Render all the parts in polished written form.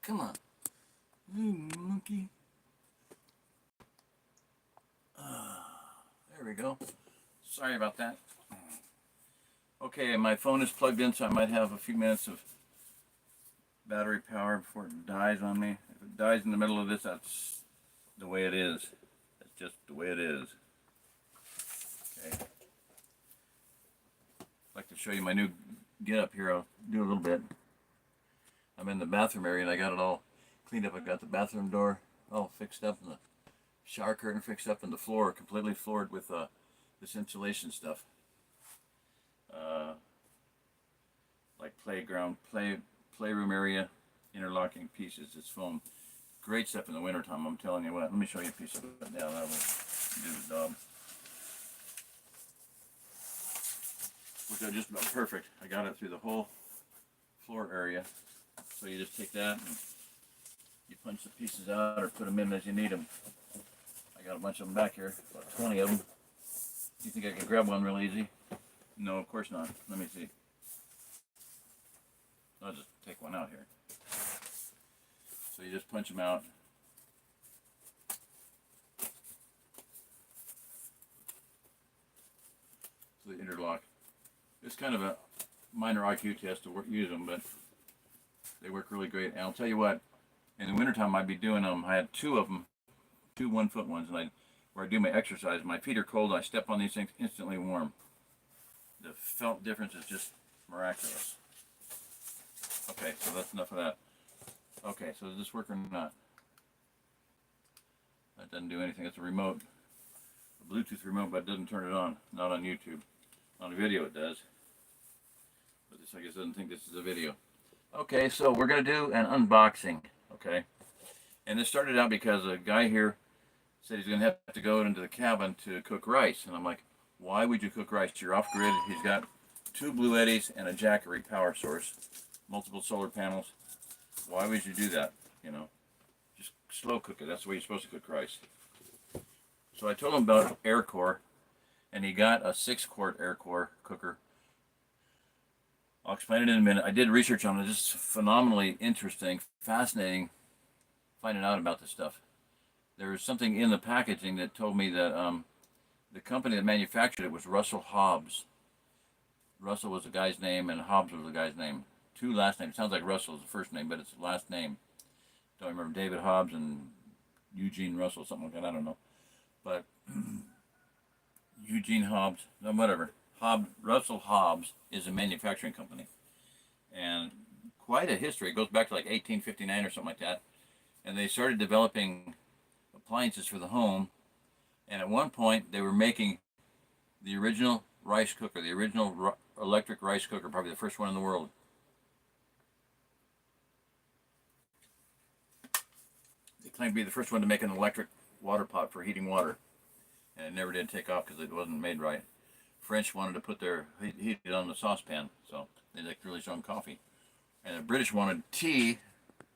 Come on. Monkey. There we go. Sorry about that. Okay, my phone is plugged in, so I might have a few minutes of battery power before it dies on me. If it dies in the middle of this, that's the way it is. That's just the way it is. Okay. I'd like to show you my new get up here. I'll do a little bit. I'm in the bathroom area and I got it all cleaned up. I got the bathroom door all fixed up and the shower curtain fixed up and the floor completely floored with this insulation stuff. Like playroom area, interlocking pieces. It's foam. Great stuff in the wintertime, I'm telling you what. Let me show you a piece of it now. That will do the job. Which are just about perfect. I got it through the whole floor area. So you just take that and you punch the pieces out or put them in as you need them. I got a bunch of them back here, about 20 of them. You think I can grab one real easy? No, of course not. Let me see. I'll just take one out here. So you just punch them out. So they interlock. It's kind of a minor IQ test to use them, but they work really great. And I'll tell you what, in the wintertime I'd be doing them. I had two of them, two 1-foot ones, and where I do my exercise. My feet are cold, and I step on these things instantly warm. The felt difference is just miraculous. Okay, so that's enough of that. Okay, so does this work or not? That doesn't do anything. It's a remote, a Bluetooth remote, but it doesn't turn it on. Not on YouTube. On video it does. But this, I guess, doesn't think this is a video. Okay, so we're going to do an unboxing. Okay, and this started out because a guy here said he's going to have to go into the cabin to cook rice. And I'm like, why would you cook rice? You're off grid. He's got 2 Blue Eddies and a Jackery power source. Multiple solar panels. Why would you do that? You know, just slow cook it. That's the way you're supposed to cook rice. So I told him about air core, and he got a 6-quart air core cooker. I'll explain it in a minute. I did research on it. It's just phenomenally interesting, fascinating, finding out about this stuff. There was something in the packaging that told me that the company that manufactured it was Russell Hobbs. Russell was the guy's name, and Hobbs was the guy's name. 2 last names. It sounds like Russell is the first name, but it's the last name. Don't remember David Hobbs and Eugene Russell, something like that. I don't know. But Eugene Hobbs, no, whatever. Russell Hobbs is a manufacturing company. And quite a history. It goes back to like 1859 or something like that. And they started developing appliances for the home. And at one point, they were making the original rice cooker, the original electric rice cooker, probably the first one in the world. They claimed to be the first one to make an electric water pot for heating water. And it never did take off because it wasn't made right. French wanted to put their heat it on the saucepan, so they like really strong coffee. And the British wanted tea.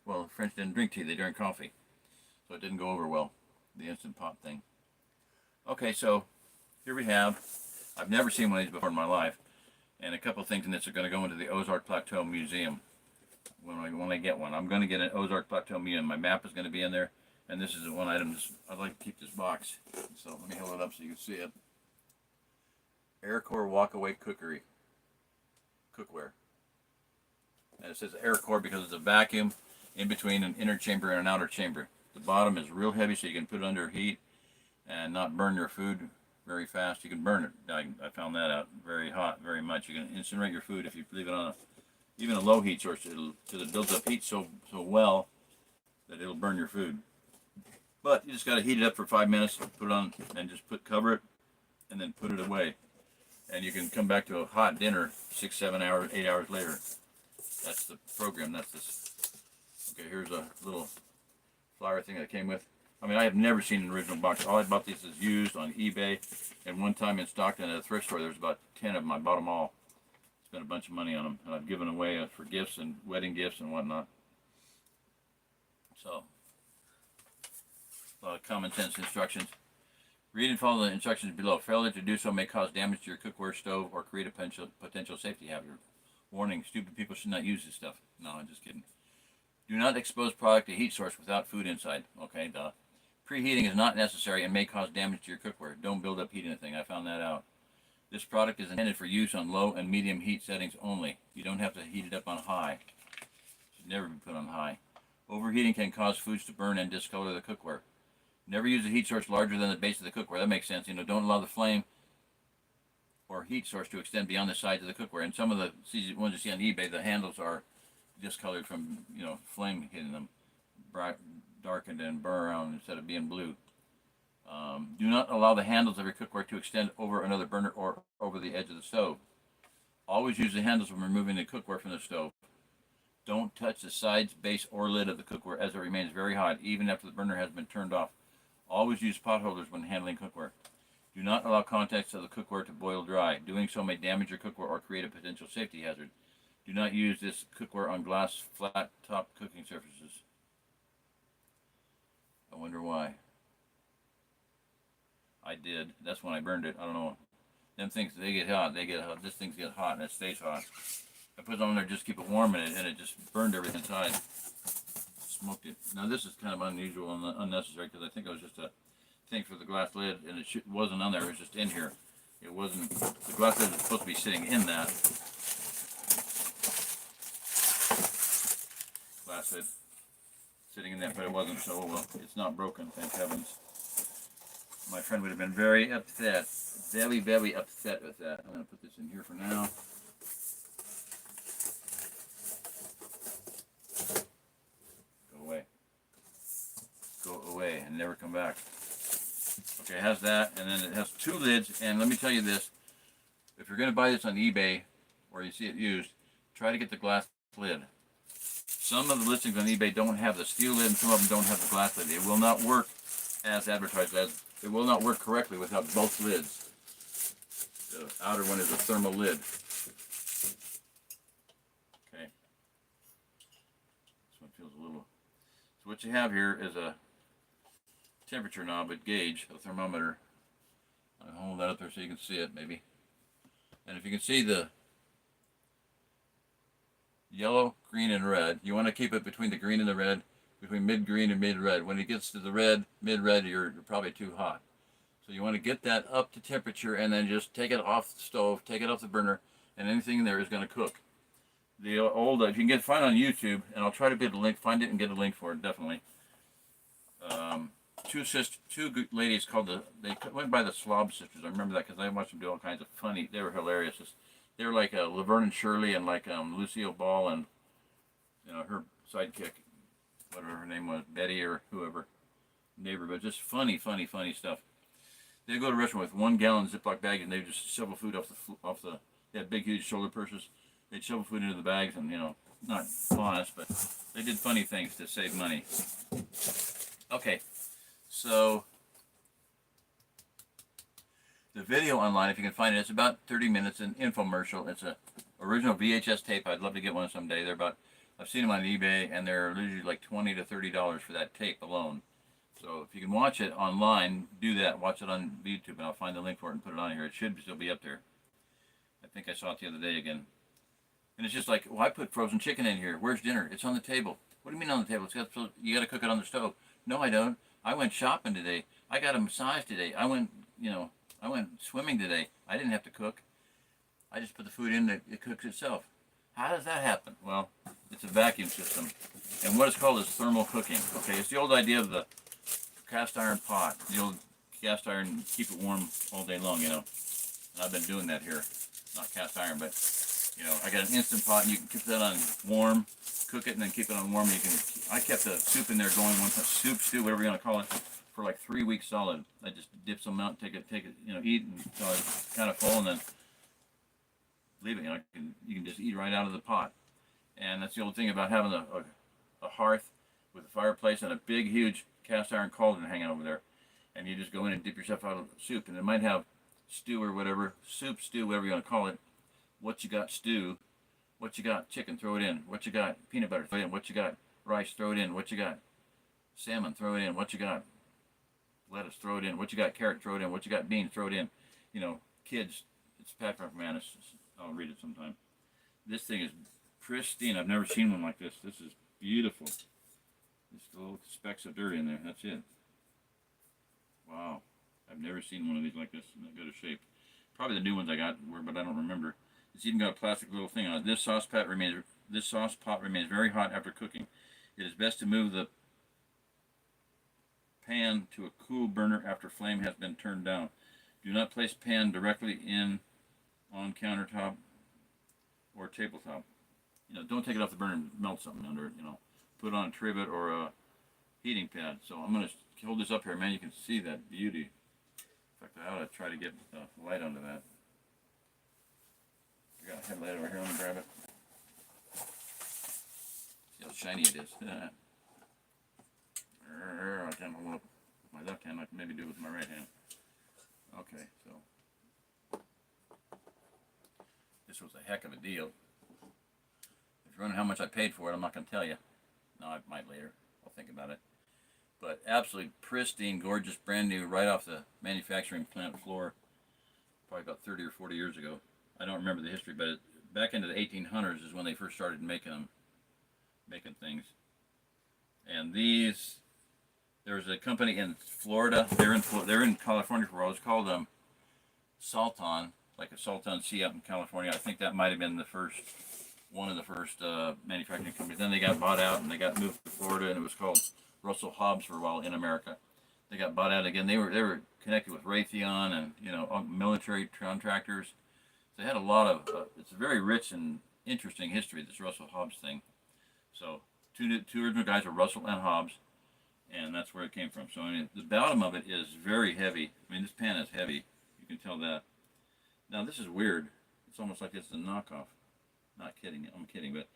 Well, the French didn't drink tea, they drank coffee. So it didn't go over well, the Instant Pot thing. Okay, so here we have, I've never seen one of these before in my life. And a couple of things in this are going to go into the Ozark Plateau Museum when I get one. I'm going to get an Ozark Plateau Museum. My map is going to be in there. And this is the one item. I'd like to keep this box. So let me hold it up so you can see it. Aircore Walkaway Cookware. And it says Aircore because it's a vacuum in between an inner chamber and an outer chamber. The bottom is real heavy so you can put it under heat and not burn your food very fast. You can burn it. I found that out. Very hot, very much. You can incinerate your food if you leave it on even a low heat source. Because it builds up heat so well that it'll burn your food. But you just got to heat it up for 5 minutes, put it on, and just cover it, and then put it away. And you can come back to a hot dinner 6, 7 hours, 8 hours later. That's the program. That's this. Okay, here's a little flower thing that came with. I mean, I have never seen an original box. All I bought these is used on eBay. And one time in Stockton at a thrift store, there was about 10 of them. I bought them all. Spent a bunch of money on them. And I've given away for gifts and wedding gifts and whatnot. So, a lot of common sense instructions. Read and follow the instructions below. Failure to do so may cause damage to your cookware stove or create a potential safety hazard. Warning, stupid people should not use this stuff. No, I'm just kidding. Do not expose product to heat source without food inside. Okay, duh. Preheating is not necessary and may cause damage to your cookware. Don't build up heat in anything. I found that out. This product is intended for use on low and medium heat settings only. You don't have to heat it up on high. It should never be put on high. Overheating can cause foods to burn and discolor the cookware. Never use a heat source larger than the base of the cookware. That makes sense. Don't allow the flame or heat source to extend beyond the sides of the cookware. And some of the ones you see on eBay, the handles are discolored from flame hitting them, bright, darkened and burn around instead of being blue. Do not allow the handles of your cookware to extend over another burner or over the edge of the stove. Always use the handles when removing the cookware from the stove. Don't touch the sides, base, or lid of the cookware as it remains very hot, even after the burner has been turned off. Always use pot holders when handling cookware. Do not allow contacts of the cookware to boil dry. Doing so may damage your cookware or create a potential safety hazard. Do not use this cookware on glass, flat-top cooking surfaces. I wonder why. I did. That's when I burned it. I don't know. Them things, they get hot. They get hot. This thing gets hot and it stays hot. I put it on there just to keep it warm and it just burned everything inside. Smoked it. Now this is kind of unusual and unnecessary because I think it was just a thing for the glass lid and it wasn't on there. It was just in here. It wasn't. The glass lid was supposed to be sitting in that glass lid, sitting in there, but it wasn't. So well, it's not broken. Thank heavens. My friend would have been very upset, very, very upset with that. I'm going to put this in here for now. Go away. Go away and never come back. Okay, it has that, and then it has two lids, and let me tell you this. If you're going to buy this on eBay, or you see it used, try to get the glass lid. Some of the listings on eBay don't have the steel lid, and some of them don't have the glass lid. It will not work as advertised as. It will not work correctly without both lids. The outer one is a thermal lid. Okay. This one feels a little. So what you have here is a temperature knob, a gauge, a thermometer. I'll hold that up there so you can see it, maybe. And if you can see the yellow, green, and red, you want to keep it between the green and the red. Between mid-green and mid-red. When it gets to the red, mid-red, you're probably too hot. So you want to get that up to temperature and then just take it off the stove, take it off the burner, and anything in there is going to cook. The old, if you can find it on YouTube, and I'll try to get a link, find it and get a link for it, definitely. Two ladies called they went by the Slob Sisters. I remember that because I watched them do all kinds of funny, they were hilarious. They were like Laverne and Shirley and like Lucille Ball and her sidekick, whatever her name was, Betty or whoever, neighbor, but just funny stuff. They'd go to a restaurant with 1 gallon Ziploc bags and they'd just shovel food off the, they had big, huge shoulder purses. They'd shovel food into the bags and, not honest, but they did funny things to save money. Okay, so the video online, if you can find it, it's about 30 minutes, an infomercial. It's a original VHS tape. I'd love to get one someday. They're about, I've seen them on eBay, and they're usually like $20 to $30 for that tape alone. So if you can watch it online, do that. Watch it on YouTube, and I'll find the link for it and put it on here. It should still be up there. I think I saw it the other day again. And it's just like, well, I put frozen chicken in here. Where's dinner? It's on the table. What do you mean on the table? You got to cook it on the stove. No, I don't. I went shopping today. I got a massage today. I went swimming today. I didn't have to cook. I just put the food in, it cooks itself. How does that happen? Well, it's a vacuum system. And what it's called is thermal cooking. Okay, it's the old idea of the cast iron pot. The old cast iron, keep it warm all day long, And I've been doing that here. Not cast iron, but, I got an Instant Pot, and you can keep that on warm, cook it, and then keep it on warm. I kept the soup in there going soup, stew, whatever you want to call it, for like 3 weeks solid. I just dip some out, take it, eat until it's kind of full, and then leave it. You can just eat right out of the pot. And that's the old thing about having a hearth with a fireplace and a big, huge cast iron cauldron hanging over there. And you just go in and dip yourself out of soup, and it might have stew or whatever, soup, stew, whatever you want to call it. What you got, stew. What you got, chicken, throw it in. What you got, peanut butter, throw it in. What you got, rice, throw it in. What you got, salmon, throw it in. What you got, lettuce, throw it in. What you got, carrot, throw it in. What you got, beans, throw it in. Kids, it's Patrick Manus. I'll read it sometime. This thing is pristine. I've never seen one like this. This is Beautiful. Just little specks of dirt in there. That's it. Wow. I've never seen one of these like this in that good a shape. Probably the new ones I got were, but I don't remember. It's even got a plastic little thing on it. This sauce pot remains very hot after cooking. It is best to move the pan to a cool burner after flame has been turned down. Do not place pan directly on countertop or tabletop. Don't take it off the burner and melt something under it. Put it on a trivet or a heating pad. So I'm going to hold this up here, man. You can see that beauty. In fact, I ought to try to get light onto that. I got a headlight over here. Let me grab it. See how shiny it is. I can't hold up with my left hand. I can maybe do it with my right hand. Okay, so this was a heck of a deal. If you're wondering how much I paid for it, I'm not going to tell you. No, I might later. I'll think about it. But absolutely pristine, gorgeous, brand new, right off the manufacturing plant floor. Probably about 30 or 40 years ago. I don't remember the history, but back into the 1800s is when they first started making things. And these, there's a company in Florida. They're in California for a while. It's called Salton, like a Salton Sea up in California. I think that might have been one of the first manufacturing companies. Then they got bought out and they got moved to Florida, and it was called Russell Hobbs for a while in America. They got bought out again. They were connected with Raytheon and military contractors. They had a lot of. It's a very rich and interesting history, this Russell Hobbs thing. So two original guys are Russell and Hobbs, and that's where it came from. So the bottom of it is very heavy. This pan is heavy. You can tell that. Now this is weird. It's almost like it's a knockoff. Not kidding. I'm kidding, but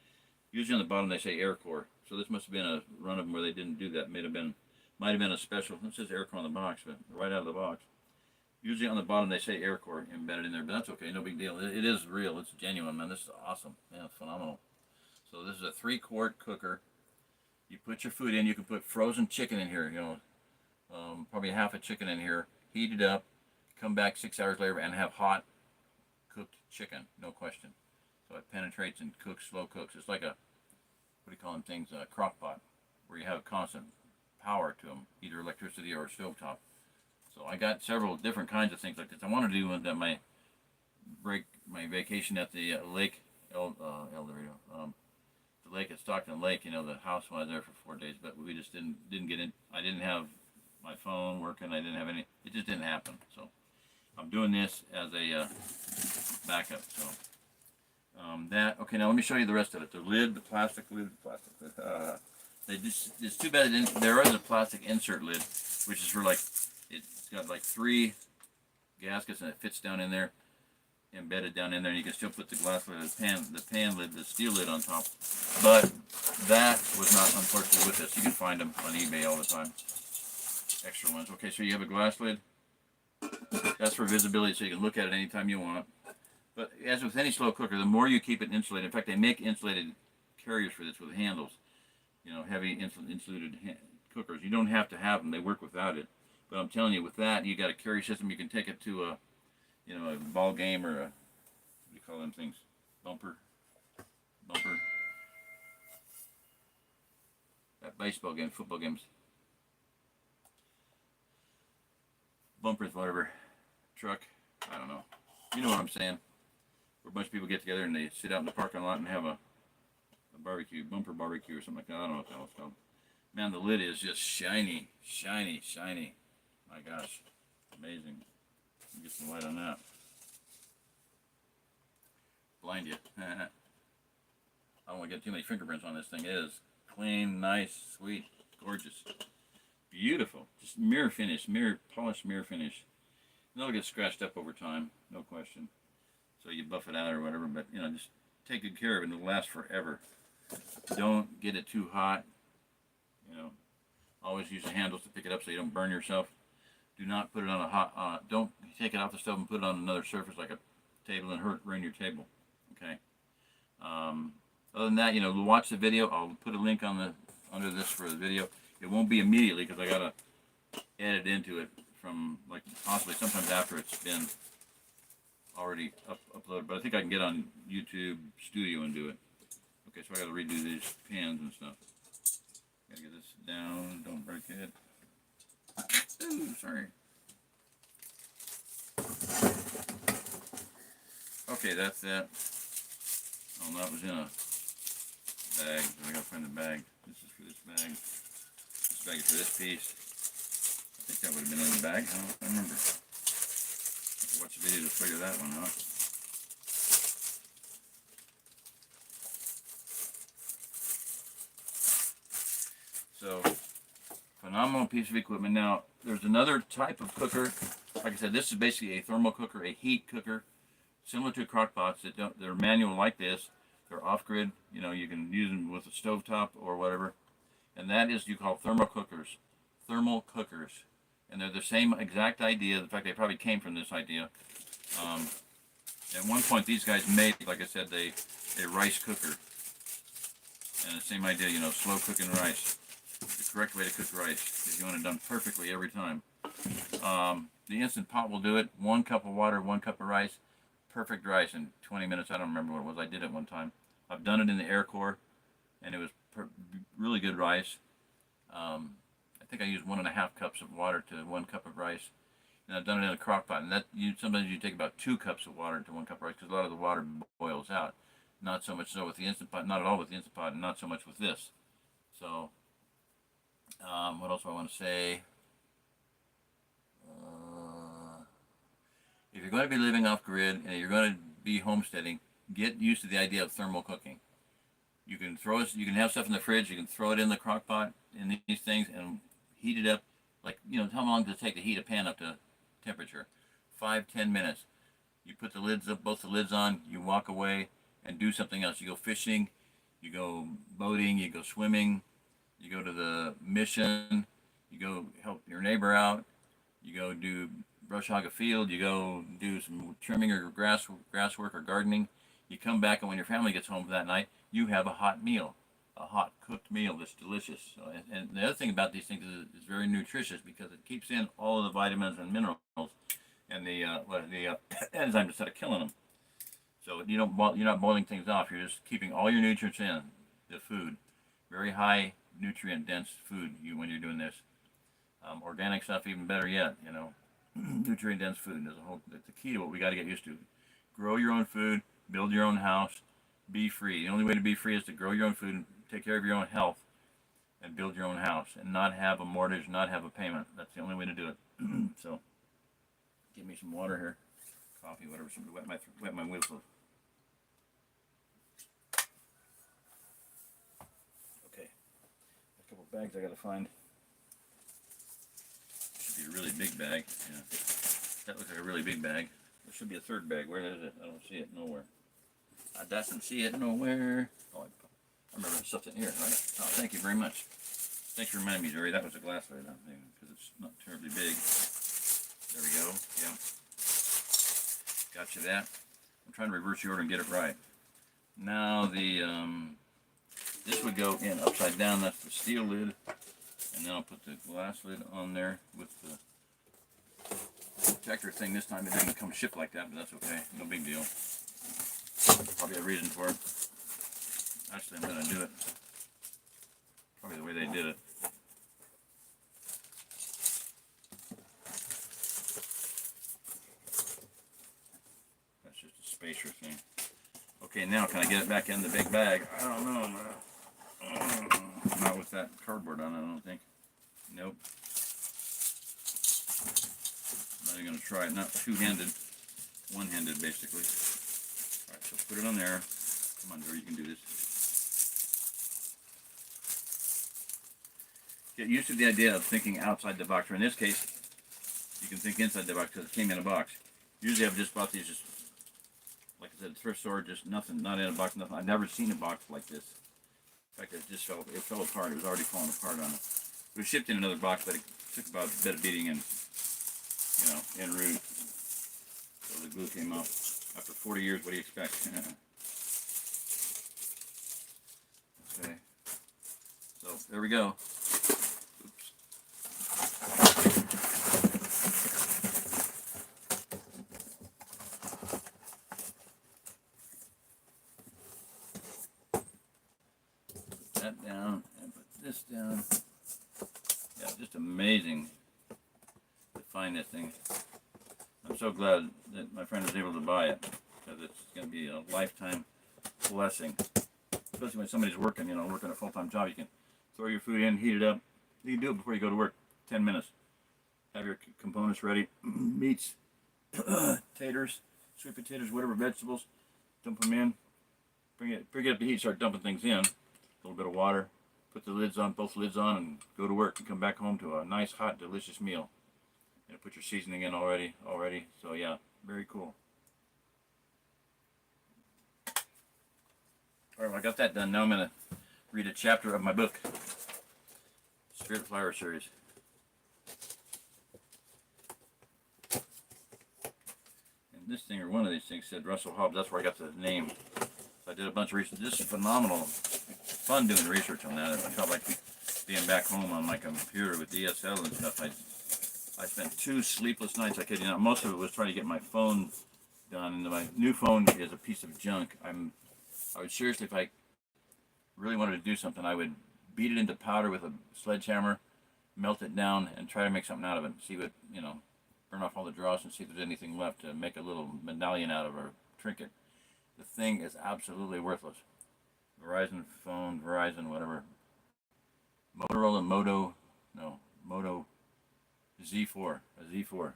usually on the bottom they say Air Core. So this must have been a run of them where they didn't do that. Might have been a special. It says Air Core on the box, but right out of the box. Usually on the bottom they say Air Core embedded in there, but that's okay. No big deal. It is real. It's genuine, man. This is awesome. Yeah, it's phenomenal. So this is a 3-quart cooker. You put your food in. You can put frozen chicken in here. Probably half a chicken in here. Heat it up. Come back 6 hours later and have hot cooked chicken. No question. So it penetrates and cooks, slow cooks. It's like a, what do you call them things, a crock pot, where you have constant power to them, either electricity or stovetop. So I got several different kinds of things like this. I want to do my vacation at the lake, El Dorado, the lake at Stockton Lake. The house when I was there for 4 days, but we just didn't get in. I didn't have my phone working. I didn't have any. It just didn't happen. So I'm doing this as a backup. So. Okay, now let me show you the rest of it. The lid, the plastic lid. It's too bad there is a plastic insert lid, which is for it's got like 3 gaskets and it fits down in there, embedded down in there, and you can still put the glass lid, the pan lid, the steel lid on top. But that was not unfortunately with this. You can find them on eBay all the time. Extra ones. Okay, so you have a glass lid. That's for visibility, so you can look at it anytime you want. But as with any slow cooker, the more you keep it insulated, in fact, they make insulated carriers for this with handles, heavy insulated cookers. You don't have to have them; they work without it. But I'm telling you, with that, you got a carry system. You can take it to a ball game or what do you call them things? Bumper. At baseball games, football games. Bumpers, whatever. Truck. I don't know. You know what I'm saying. Where a bunch of people get together and they sit out in the parking lot and have a barbecue, bumper barbecue or something like that. I don't know what the hell it's called. Man, the lid is just shiny, shiny, shiny. My gosh, amazing. Let me get some light on that. Blind you. I don't want to get too many fingerprints on this thing. It is clean, nice, sweet, gorgeous, beautiful. Just polished mirror finish. And it'll get scratched up over time, no question. So you buff it out or whatever, but just take good care of it and it'll last forever. Don't get it too hot. Always use the handles to pick it up so you don't burn yourself. Do not put it on a hot, don't take it off the stove and put it on another surface like a table and ruin your table. Okay. Other than that, watch the video. I'll put a link under this for the video. It won't be immediately because I gotta edit into it from possibly sometimes after it's been already uploaded. But I think I can get on YouTube Studio and do it. Okay. Okay, so I gotta redo these pans and stuff. Gotta get this down, don't break it. Ooh, sorry. Okay, that's that. Oh, that was in a bag. I gotta find the bag. This is for this bag. This bag is for this piece. I think that would have been in the bag. I don't remember. I have to watch the video to figure that one out. So, phenomenal piece of equipment. Now, there's another type of cooker. Like I said, this is basically a thermal cooker, a heat cooker, similar to crock pots. They're manual like this. They're off-grid. You know, you can use them with a stovetop or whatever. And that is, you call thermal cookers. Thermal cookers. And they're the same exact idea. In fact, they probably came from this idea. At one point, these guys made, like I said, a rice cooker. And the same idea, you know, slow cooking rice. The correct way to cook rice, because you want it done perfectly every time. The Instant Pot will do it. 1 cup of water, 1 cup of rice. Perfect rice in 20 minutes. I don't remember what it was. I did it one time. I've done it in the Air Corps, and it was really good rice. I think I used 1.5 cups of water to 1 cup of rice. And I've done it in a crock pot. And sometimes you take about 2 cups of water to 1 cup of rice, because a lot of the water boils out. Not so much so with the Instant Pot, not at all with the Instant Pot, and not so much with this. So, what else do I want to say? If you're going to be living off grid and you're going to be homesteading, get used to the idea of thermal cooking. You can have stuff in the fridge. You can throw it in the crock pot in these things and heat it up. Like, you know, how long does it take to heat a pan up to temperature? 5-10 minutes. You put the lids up, both the lids on. You walk away and do something else. You go fishing. You go boating. You go swimming. You go to the mission. You go help your neighbor out. You go brush hog a field. You go do some trimming or grass work or gardening. You come back, and when your family gets home that night, you have a hot meal, a hot cooked meal that's delicious. So, and the other thing about these things is it's very nutritious, because it keeps in all of the vitamins and minerals and the enzymes instead of killing them. So you're not boiling things off. You're just keeping all your nutrients in the food. Very high nutrient dense food when you're doing this. Organic stuff, even better yet. You know, nutrient dense food is the key to what we got to get used to. Grow your own food, build your own house, be free. The only way to be free is to grow your own food, take care of your own health, and build your own house, and not have a mortgage, not have a payment. That's the only way to do it. So, give me some water here, coffee, whatever, something to wet my whistle. Okay, a couple bags I got to find. Should be a really big bag. Yeah, that looks like a really big bag. There should be a third bag. Where is it? I don't see it nowhere. I doesn't see it nowhere. Oh, I remember there's something here, right? Oh, thank you very much. Thanks for reminding me, Jerry. That was a glass lid, I think, because it's not terribly big. There we go. Yeah. Got you that. I'm trying to reverse the order and get it right. Now this would go in upside down. That's the steel lid, and then I'll put the glass lid on there with the protector thing. This time it didn't come shipped like that, but that's okay. No big deal. Probably a reason for it. Actually, I'm going to do it probably the way they did it. That's just a spacer thing. Okay, now can I get it back in the big bag? I don't know. Not with that cardboard on it, I don't think. Nope. Not even going to try it. Not two-handed. One-handed, basically. Alright, so put it on there. Come on, Joe, you can do this. Get used to the idea of thinking outside the box, or in this case, you can think inside the box because it came in a box. Usually I've just bought these, just like I said, thrift store, just nothing, not in a box, nothing. I've never seen a box like this. In fact, it fell apart. It was already falling apart on it. It was shipped in another box, but it took about a bit of beating and, en route. So the glue came off. After 40 years, what do you expect? Okay. So there we go. down and put this down. Yeah, just amazing to find this thing. I'm so glad that my friend was able to buy it, because it's going to be a lifetime blessing. Especially when somebody's working, you know, working a full-time job. You can throw your food in, heat it up. You can do it before you go to work. 10 minutes. Have your components ready. Meats, taters, sweet potatoes, whatever vegetables. Dump them in. Bring it up to heat. Start dumping things in. A little bit of water. Put the lids on, both lids on, and go to work. And come back home to a nice, hot, delicious meal. And put your seasoning in already. So yeah, very cool. All right, well, I got that done. Now I'm going to read a chapter of my book, Spirit Flower Series. And this thing, or one of these things, said Russell Hobbs. That's where I got the name. So I did a bunch of research. This is phenomenal. Fun doing research on that. I felt like being back home on my computer with DSL and stuff. I spent 2 sleepless nights. I kid you not. Most of it was trying to get my phone done. And my new phone is a piece of junk. I would seriously, if I really wanted to do something, I would beat it into powder with a sledgehammer, melt it down, and try to make something out of it. See what, you know, burn off all the dross and see if there's anything left to make a little medallion out of or trinket. The thing is absolutely worthless. Verizon phone, Verizon, whatever. Motorola Moto Z4, a Z4.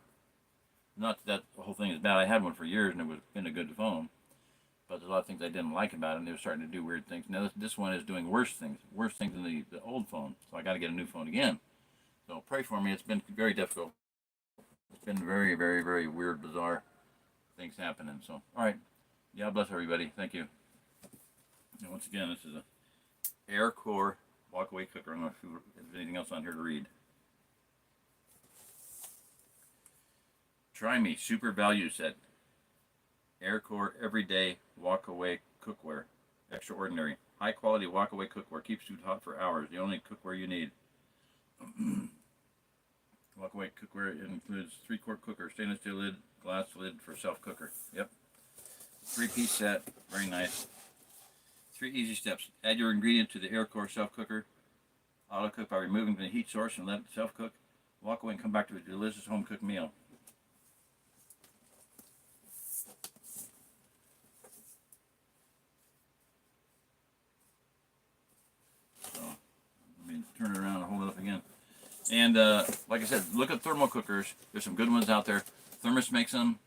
Not that the whole thing is bad. I had one for years and it was been a good phone. But there's a lot of things I didn't like about it, and they were starting to do weird things. Now this one is doing worse things than the old phone. So I got to get a new phone again. So pray for me. It's been very difficult. It's been very, very, very weird, bizarre things happening. So, all right. God bless everybody. Thank you. And once again, this is a Air Core walk-away cooker. I don't know if there's anything else on here to read. Try me. Super value set. Air Core Everyday Walk-Away Cookware. Extraordinary. High-quality walk-away cookware. Keeps food hot for hours. The only cookware you need. Walk-away cookware includes 3-quart cooker, stainless steel lid, glass lid for self-cooker. Yep. 3-piece set. Very nice. 3 easy steps. Add your ingredient to the Air Core self-cooker. Auto-cook by removing the heat source and let it self-cook. Walk away and come back to a delicious home-cooked meal. Turn it around and hold it up again. And like I said, look at thermal cookers. There's some good ones out there. Thermos makes them.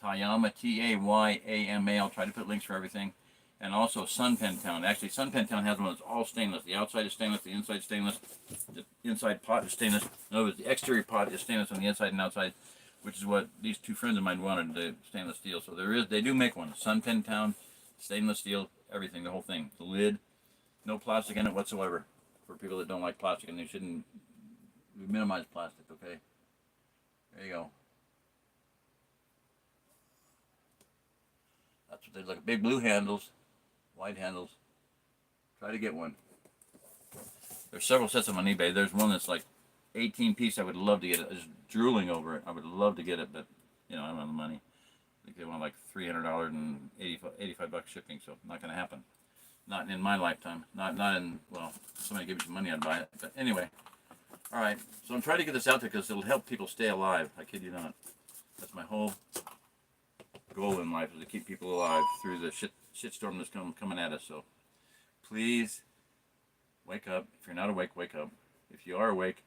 Tayama, T-A-Y-A-M-A. I'll try to put links for everything. And also Sunpentown. Actually, Sunpentown has one that's all stainless. The outside is stainless, the inside is stainless. The inside pot is stainless. In other words, the exterior pot is stainless on the inside and outside, which is what these 2 friends of mine wanted, the stainless steel. So they do make one. Sunpentown, stainless steel, everything, the whole thing. The lid. No plastic in it whatsoever for people that don't like plastic, and they shouldn't minimize plastic, okay? There you go. That's what they look like. Big blue handles, wide handles. Try to get one. There's several sets of them on eBay. There's one that's like 18-piece. I would love to get it. I was drooling over it. I would love to get it, but, you know, I don't have the money. I think they want like $300 and $85 shipping, so not going to happen. Not in my lifetime. Not in, well, somebody give me some money, I'd buy it. But anyway, all right. So I'm trying to get this out there because it'll help people stay alive. I kid you not. That's my whole goal in life, is to keep people alive through the shitstorm that's coming at us. So please wake up. If you're not awake, wake up. If you are awake,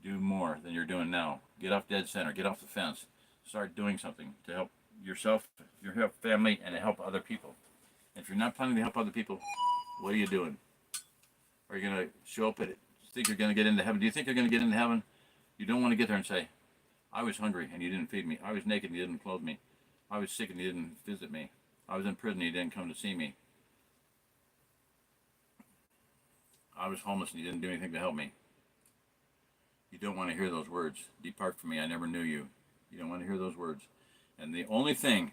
do more than you're doing now. Get off dead center. Get off the fence. Start doing something to help yourself, your family, and to help other people. If you're not planning to help other people, what are you doing? Are you going to show up think you're going to get into heaven? Do you think you're going to get into heaven? You don't want to get there and say, I was hungry and you didn't feed me. I was naked and you didn't clothe me. I was sick and you didn't visit me. I was in prison and you didn't come to see me. I was homeless and you didn't do anything to help me. You don't want to hear those words. Depart from me, I never knew you. You don't want to hear those words. And the only thing,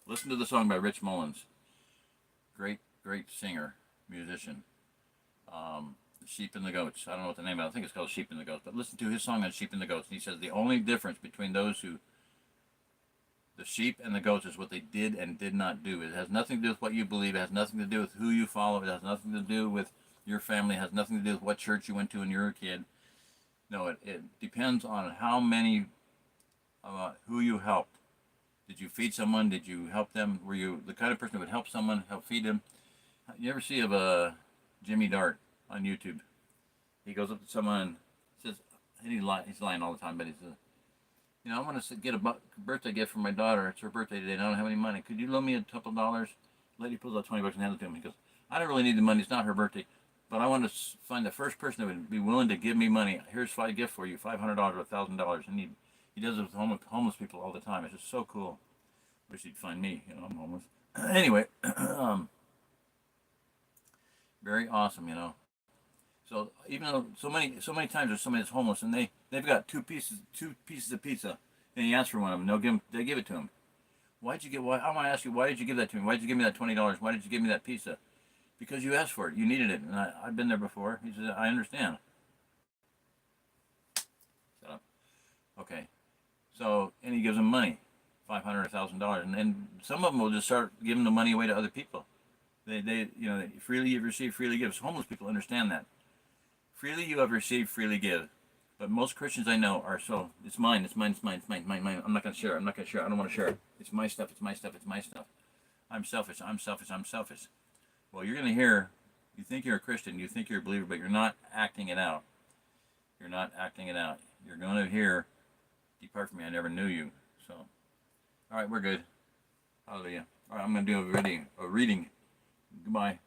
listen to the song by Rich Mullins. Great singer, musician. The Sheep and the Goats. I don't know what the name of it. I think it's called Sheep and the Goats. But listen to his song on Sheep and the Goats. And he says the only difference between those who The sheep and the goats is what they did and did not do. It has nothing to do with what you believe. It has nothing to do with who you follow. It has nothing to do with your family. It has nothing to do with what church you went to when you were a kid. No, it depends on how many, who you helped. Did you feed someone? Did you help them? Were you the kind of person who would help someone, help feed them? You ever see of Jimmy Dart on YouTube? He goes up to someone and says, and he's lying all the time, but he says, I want to get a birthday gift for my daughter. It's her birthday today, and I don't have any money. Could you loan me a couple dollars? The lady pulls out $20 and hands it to him. He goes, I don't really need the money. It's not her birthday. But I want to find the first person that would be willing to give me money. Here's a gift for you, $500 or $1,000. And he does it with homeless people all the time. It's just so cool. Wish he'd find me. I'm homeless. Anyway, very awesome. So even though so many times there's somebody that's homeless and they've got two pieces of pizza and he asks for one of them, they give it to him. I want to ask you, why did you give that to me? Why did you give me that $20? Why did you give me that pizza? Because you asked for it. You needed it, and I've been there before. He said, I understand. Shut up. Okay. So, and he gives them money, $500 or $1,000, and some of them will just start giving the money away to other people. They freely you receive, freely give. So homeless people understand that. Freely you have received, freely give. But most Christians I know are so, it's mine. I'm not going to share it. I don't want to share it. It's my stuff. I'm selfish. Well, you're going to hear, you think you're a Christian, you think you're a believer, but you're not acting it out. You're going to hear, depart from me, I never knew you. So, all right, we're good. Hallelujah. All right, I'm going to do a reading. Goodbye.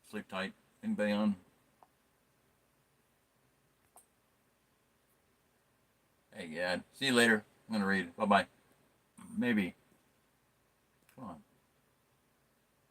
Sleep tight. Anybody on? Hey, Gad. See you later. I'm going to read. Bye-bye. Maybe. Come on.